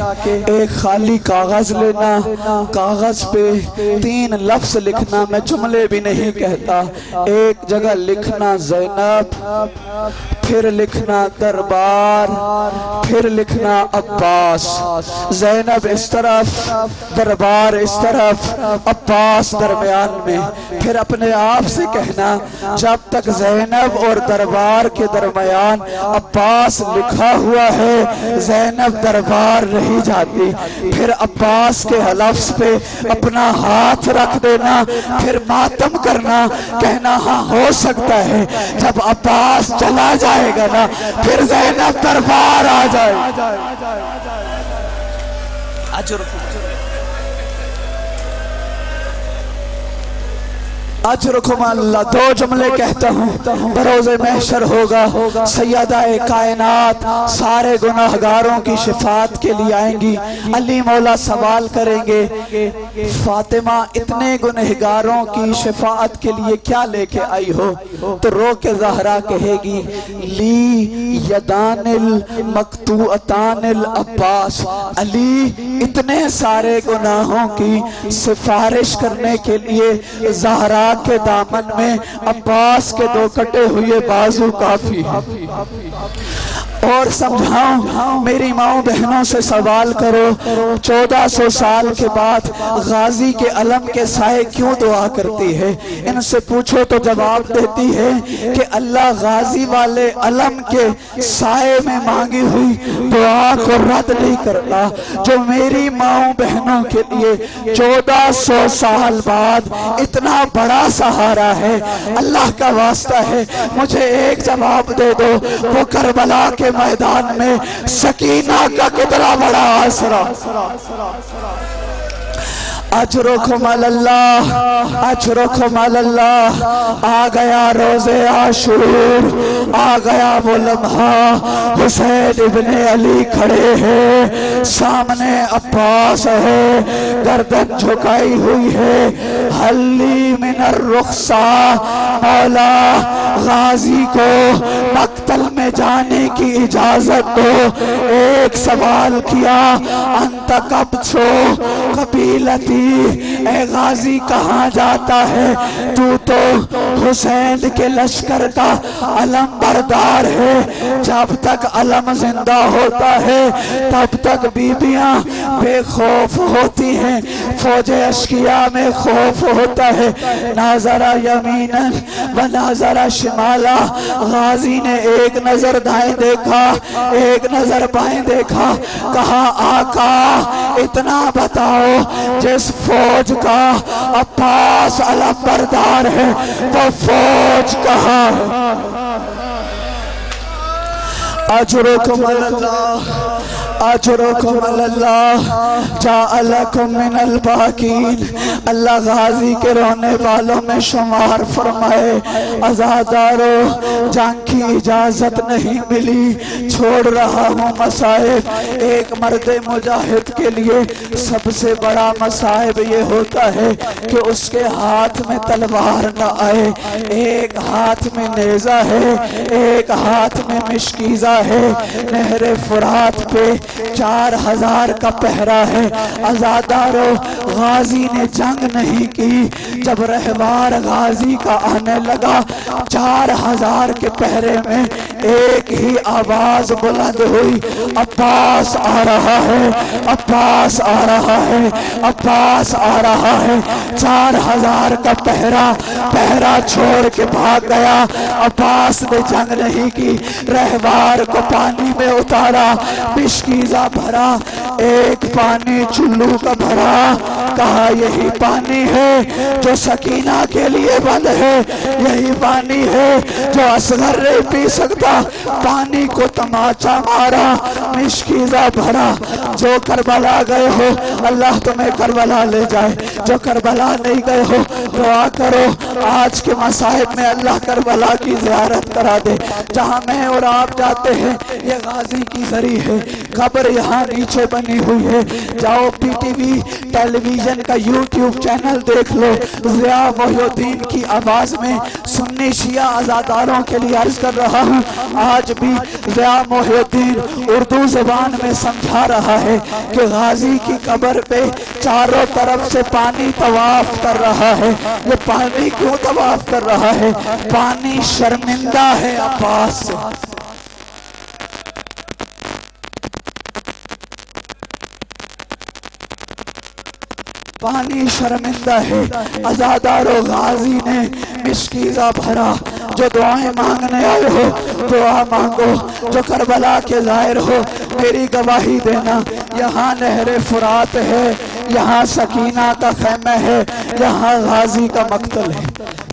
एक खाली कागज लेना, कागज पे 3 लफ्ज लिखना। मैं जुमले भी नहीं कहता। एक जगह लिखना ज़ैनब, फिर लिखना दरबार, फिर लिखना अब्बास। ज़ैनब इस तरफ, दरबार इस तरफ, अब्बास दरमियान में। फिर अपने आप से कहना जब तक ज़ैनब और दरबार के दरमियान अब्बास लिखा हुआ है ज़ैनब दरबार नहीं जाती। फिर अब्बास के हलफ्स पे अपना हाथ रख देना, फिर मातम करना, कहना हाँ हो सकता है जब अब्बास चला जाएगा ना फिर ज़ैनब दरबार आ जाए। अजरुकुम अल्लाह। 2 जुमले कहता हूँ, बरोज़े महशर होगा सैयदा-ए कायनात सारे गुनाहगारों की शिफात के लिए आएंगी। अली मौला सवाल करेंगे फातिमा इतने गुनहगारों की शिफात के लिए क्या लेके आई हो? तो रो के ज़हरा कहेगी ली यदानिल मकतूअतानिल अब्बास। अली इतने सारे गुनाहों की सिफारिश करने के लिए ज़हरा के दामन में अब्बास के 2 कटे हुए बाजू काफी है। और समझाऊं मेरी माओ बहनों से सवाल करो 1400 साल के बाद गाजी के अलम के साए क्यों दुआ करती है? इनसे पूछो तो जवाब देती है कि अल्लाह गाजी वाले अलम के साए में मांगी हुई दुआ को रद्द नहीं करता। जो मेरी माओ बहनों के लिए 1400 साल बाद इतना बड़ा सहारा है, अल्लाह का वास्ता है मुझे एक जवाब दे दो, वो करबला के मैदान में सकीना का कितना बड़ा आसरा। अजरुकुम अल्लाह, अजरुकुम अल्लाह। आ गया रोज़े आशूर, आ गया वो लम्हा। हुसैन इब्ने अली खड़े हैं, सामने अब्बास है, गर्दन झुकाई हुई है। हल्ली मिनर रुखसा, मौला गाजी को मक्तल में जाने की इजाजत दो। एक सवाल किया, अंत कब छो कबीलती, ए गाजी कहाँ जाता है? तू तो हुसैन के लश्कर का अलम बरदार है। जब तक अलम जिंदा होता है तब तक बीबियां बेखौफ होती हैं। फौजे अश्किया में खौफ होता है। नाजरा यमीनन व नाजरा शिमाला, गाजी ने एक नजर दाएं देखा, एक नजर बाएं देखा। कहा आका इतना बताओ, जिस फौज का अब्बास अलम बरदार है वो फौज कहाँ है? अजरुकुम अल्लाह, अजरुकुम अल्लाह, जाअलकुम मिनल बाकीन। अल्लाह गाजी के रोने वालों में शुमार फरमाए। आजादारो जंग की इजाजत नहीं मिली, छोड़ रहा हूँ मसाइब। एक मर्द मुजाहिद के लिए सबसे बड़ा मसाइब ये होता है कि उसके हाथ में तलवार न आए। एक हाथ में नेजा है, एक हाथ में मिश्कीजा है। नहरे फुरात पे 4000 का पहरा है। आजादारो गाजी ने जंग नहीं की। जब रहवार गाजी का आने लगा, 4000 के पहरे में एक ही आवाज बुलंद हुई, अब्बास आ रहा है, अब्बास आ रहा है, अब्बास आ रहा है। 4000 का पहरा छोड़ के भाग गया। अब्बास ने जंग नहीं की, रहवार को पानी में उतारा, बिश्कीजा भरा, एक पानी चुल्लू का भरा। कहा यही पानी है जो सकीना के लिए बंद है, यही पानी है जो असगर नहीं पी सकता। पानी को तमाचा मारा, मिश्कीजा भरा। जो करबला गए हो अल्लाह तुम्हें करबला ले जाए, जो करबला नहीं गए हो दुआ करो आज के मसाइब में अल्लाह करबला की ज़ियारत करा दे। जहाँ मैं और आप जाते हैं ये गाजी की जरी है, खबर यहाँ नीचे बनी हुई है। जाओ पीटीवी टेलीविजन का यूट्यूब चैनल देख लो। ज़िया मोहिउद्दीन की आवाज में सुन्नी शिया आजादारों के लिए अर्ज कर रहा हूँ। आज भी ज़िया मोहिउद्दीन उर्दू ज़बान में समझा रहा है कि गाजी की कब्र पे चारों तरफ से पानी तवाफ कर रहा है। ये पानी क्यों तवाफ कर रहा है? पानी शर्मिंदा है अब्बास से। पानी शर्मिंदा है। आजादारो गाजी ने मिश्कीजा भरा। जो दुआएं मांगने आए हो दुआ मांगो, जो करबला के जाहिर हो मेरी गवाही देना। यहाँ नहरे फुरात है, यहाँ सकीना का खैमा है, यहाँ गाजी का मक्तल है।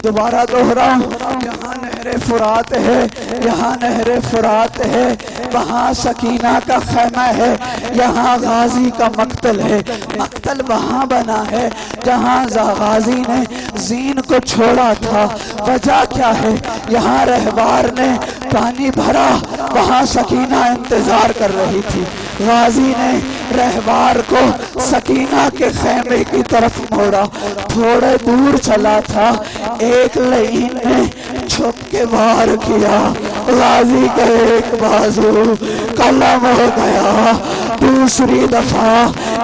दोबारा दोहराऊं, यहाँ नहरे फुरात है, यहाँ नहरे फुरात है, वहाँ सकीना का खैमा है, यहाँ गाजी का मक्तल है। मक्तल वहाँ बना है जहाँ गाजी ने जीन को छोड़ा था। वजह क्या है? यहाँ रहवार ने पानी भरा, वहाँ सकीना इंतजार कर रही थी। गाजी ने रहवार को सकीना के खैमे की तरफ मोड़ा। थोड़े दूर चला था, एक लईन ने छुप के वार किया। गाजी का एक बाजू कलम हो गया। दूसरी दफा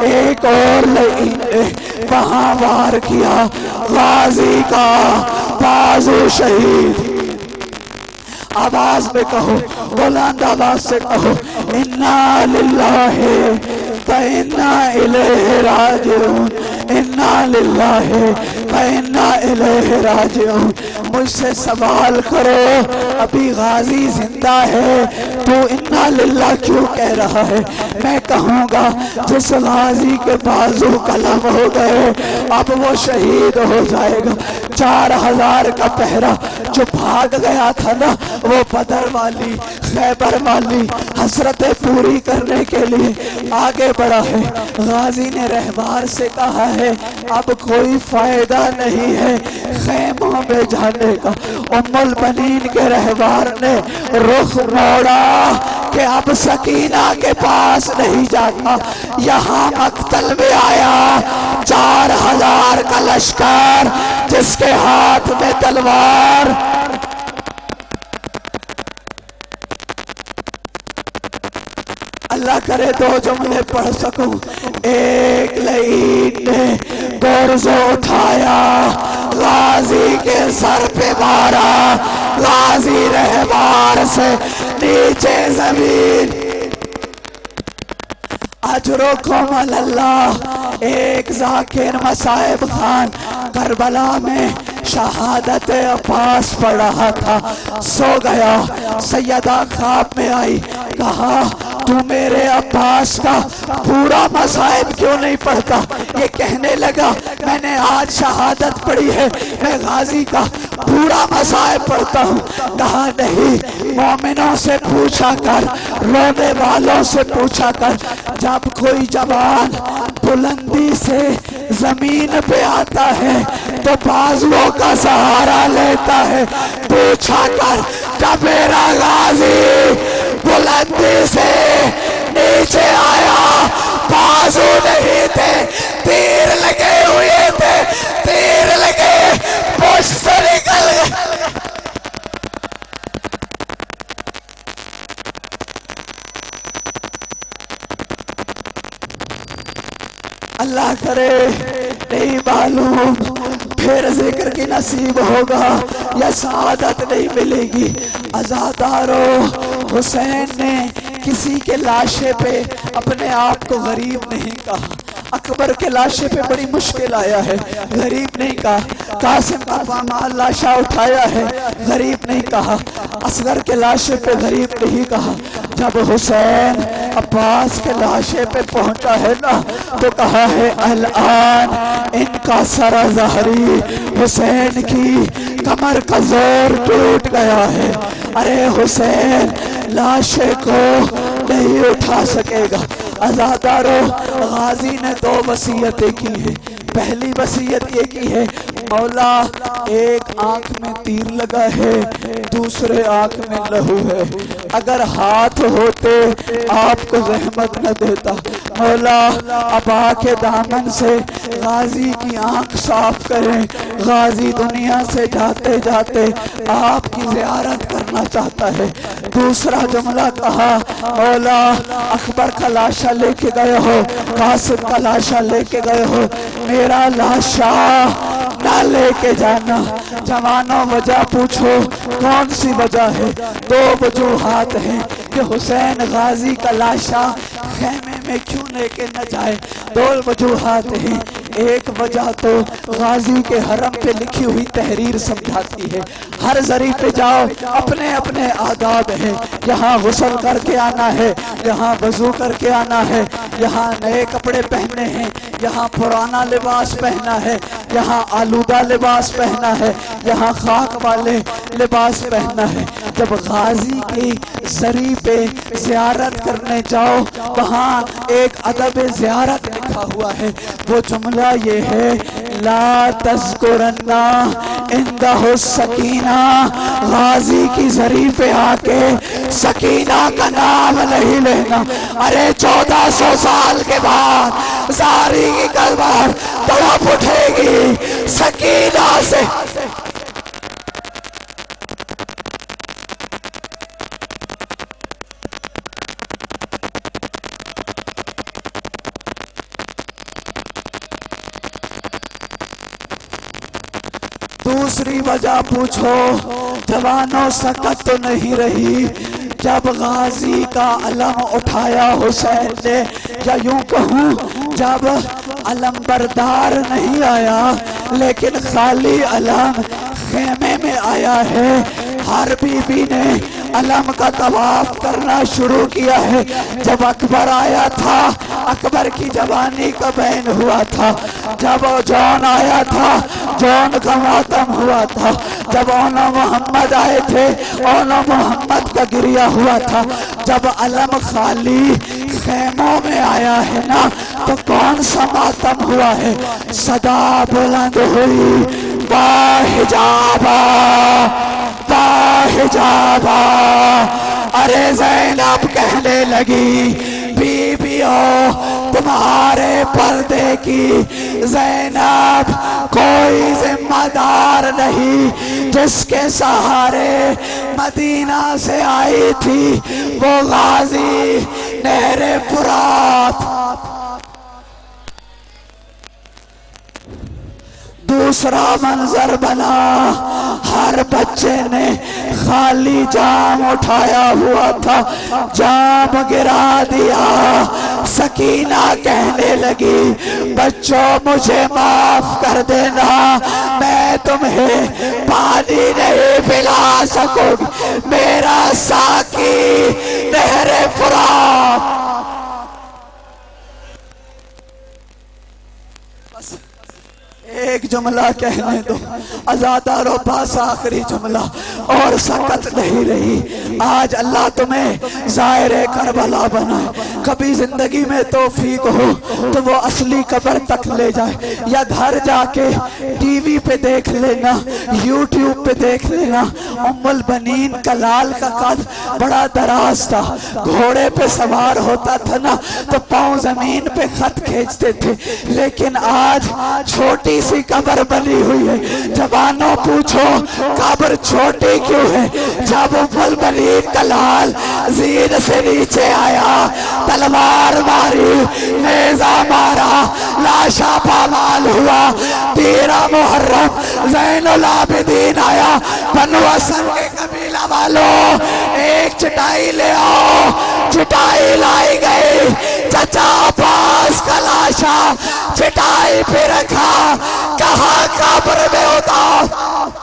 एक और लईन ने वहां वार किया। गाजी का बाजू शहीद। आवाज में कहो, बुलंद आवाज से कहो, इन्ना लिल्लाहि व इन्ना इलैहि राजिऊन, इन्ना लिल्लाहि वइन्ना इलैहि राजिऊन। मुझसे सवाल करो अभी गाजी जिंदा है, तू इन्ना लिल्लाह क्यों कह रहा है? मैं कहूँगा जिस गाजी के बाजू कलम हो गए अब वो शहीद हो जाएगा। 4000 का पहरा जो भाग गया था ना, वो बदर वाली खैबर वाली हसरतें पूरी करने के लिए आगे बढ़ा है। गाजी ने रहबार से कहा है अब कोई फायदा नहीं है खैमों में जाने का। उम्मुल बनीन के रहबार ने रुख मोड़ा कि अब सकीना के पास नहीं जाता, यहाँ मक्तल में आया 4000 का लश्कर जिसके हाथ में तलवार। अल्लाह करे दो जुमले पढ़ सकूं। एक लईन ने गोरज़ो उठाया, गाजी के सर पे मारा, गाजी रहबार से नीचे जमीन। अजरुकुम अल्लाह। एक जाकिर मसाइब खान करबला में शहादत अब्बास पढ़ रहा था, सो गया। सैयदा ख्वाब में आई, कहा तू मेरे अब्बास का पूरा मसाइब क्यों नहीं पढ़ता? ये कहने लगा मैंने आज शहादत पढ़ी है, मैं गाजी का पूरा मसाइब पढ़ता हूँ। कहा नहीं, मोमिनों से पूछा कर, रोने वालों से पूछा कर। जब कोई जवान बुलंदी से जमीन पे आता है तो बाजुओं का सहारा लेता है। पूछा कर जब मेरा गाजी बुलंदी से नीचे आया, बाजू नहीं थे, तीर लगे हुए थे, तीर लगे पुष्प से निकल गए। अल्लाह करे नहीं मालूम फिर जिक्र की नसीब होगा या शहादत नहीं मिलेगी। अज़ादारो, हुसैन ने किसी के लाशे पे अपने आप को गरीब नहीं कहा। अकबर के लाशे पे बड़ी मुश्किल आया है, गरीब नहीं कहा। कासिम का पामाल लाशा उठाया है, गरीब नहीं कहा। असगर के लाशे पे गरीब नहीं कहा। जब हुसैन अब्बास के लाशे पे पहुंचा है ना, तो कहा है अल-आन इनका सराज़हरी, हुसैन की कमर का जोर टूट गया है। अरे हुसैन लाशे को नहीं उठा सकेगा। अज़ादारो, गाजी ने 2 वसीयतें की है। पहली वसीयत ये की है, मौला एक आंख में तीर लगा है, दूसरे आंख में लहू है, अगर हाथ होते आपको रहमत न देता। मौला अबा के दामन से गाजी की आंख साफ करें। गाजी दुनिया से जाते जाते आपकी ज़ियारत करना चाहता है। दूसरा जुमला कहा, मौला अकबर का लाशा लेके गए हो, कासिम का लाशा लेके गए हो, मेरा लाशा ना लेके जाना। जवानों वजह पूछो, कौन सी वजह है? 2 वजूहात हैं कि हुसैन गाजी का लाशा खेमे में क्यों लेके न जाए। 2 वजूहात हैं। एक वजह तो गाजी के हरम पे लिखी हुई तहरीर समझाती है। हर जरी पे जाओ, अपने अपने आदाब है। यहाँ गुस्ल करके आना है, यहाँ वजू करके आना है, यहाँ नए कपड़े पहनने हैं, यहाँ पुराना लिबास पहना है, यहाँ आलूदा लिबास पहना है, यहाँ खाक वाले लिबास पहना है। जब गाजी की जरी पे ज़ियारत करने जाओ, वहाँ एक अदब ज़ियारत लिखा हुआ है। वो जुमला ये है, ला तज़कुरन्ना इंदहु सकीना, गाजी की जरी पे आके सकीना का नाम नहीं लेना। अरे 1400 साल के बाद ज़ारी की कलमार तड़प उठेगी सकीना से। दूसरी वजह पूछो, जवानों सकत तो नहीं रही जब गाजी का अलम उठाया हुसैन ने, या यूं कहूँ जब अलम बरदार नहीं आया लेकिन खाली अलम खेमे में आया है। हर बीबी ने अलम का तवाफ करना शुरू किया है। जब अकबर आया था, अकबर की जवानी का बैन हुआ था। जब जौन आया था, जौन का मातम हुआ था। जब औला मोहम्मद आए थे, औला मोहम्मद का गिरिया हुआ था। जब अलम खाली खेमों में आया है ना, तो कौन सा मातम हुआ है। सदा बुलंद हुई बाहिजाबा बाहिजाबा, अरे ज़ैनब कहने लगी बीबियों तुम्हारे पर्दे की ज़ैनब कोई जिम्मेदार नहीं। जिसके सहारे मदीना से आई थी वो गाजी नहरे फुरात। दूसरा मंजर बना, हर बच्चे ने खाली जाम उठाया हुआ था, जाम गिरा दिया। सकीना कहने लगी बच्चों मुझे माफ कर देना, मैं तुम्हें पानी नहीं पिला सकूंगी, मेरा साकी नहरे फुरात। एक जुमला कहने दो, आजादारों पास आखिरी जुमला और सकत नहीं रही। आज अल्लाह तुम्हें ज़ाहिर करबला बनाए। कभी जिंदगी में तौफीक हो तो वो असली कब्र तक ले जाए, या घर जाके टीवी पे देख लेना, यूट्यूब पे देख लेना। उम्मुल बनीन का लाल का कद बड़ा दराज था, घोड़े पे सवार होता था ना तो पाँव जमीन पे खत खींचते थे। लेकिन आज छोटी सी कब्र बनी हुई है। जवानों पूछो कब्र छोटी क्यों है। जब उम्मुल बनीन का लाल जीन से नीचे आया, तलवार मारी, नेजा मारा, लाशा पामाल हुआ। 13 मुहर्रम ज़ैनुल आबिदीन आया, बनु हसन के कबीला वालों एक चटाई ले आओ। चटाई लाई गई, चचा पास का लाशा चटाई पे रखा, कहा कब्र में उतार।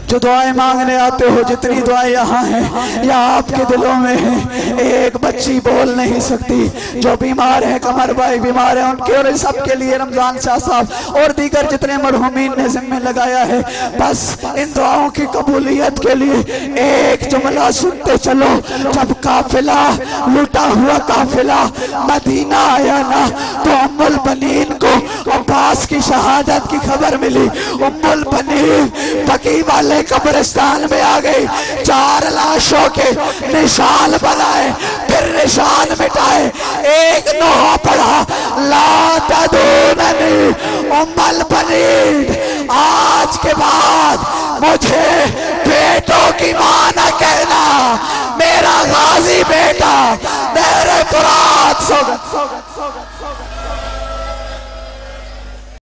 जो दुआएं मांगने आते हो, जितनी दुआएं यहाँ हैं या आपके दिलों में हैं, एक बच्ची बोल नहीं सकती। जो बीमार है, कमर भाई बीमार है, उनके और सबके लिए रमजान शाह साहब और दीगर जितने मरहूमीन ने जिम्मे लगाया है, बस इन दुआओं की कबूलियत के लिए एक जुमला सुनते चलो। जब काफिला, लुटा हुआ काफिला मदीना आया ना, तो उम्मुल बनीन को अब्बास की शहादत की खबर मिली। उम्मुल बनीन बकी वाले कब्रिस्तान में आ गई। 4 लाशों के निशान बनाए, फिर निशान मिटाए। एक नोहा पढ़ा, ला तदूननी उम्मुल बनीन, आज के बाद मुझे बेटों की मां न कहना, मेरा गाजी बेटा नहरे फुरात।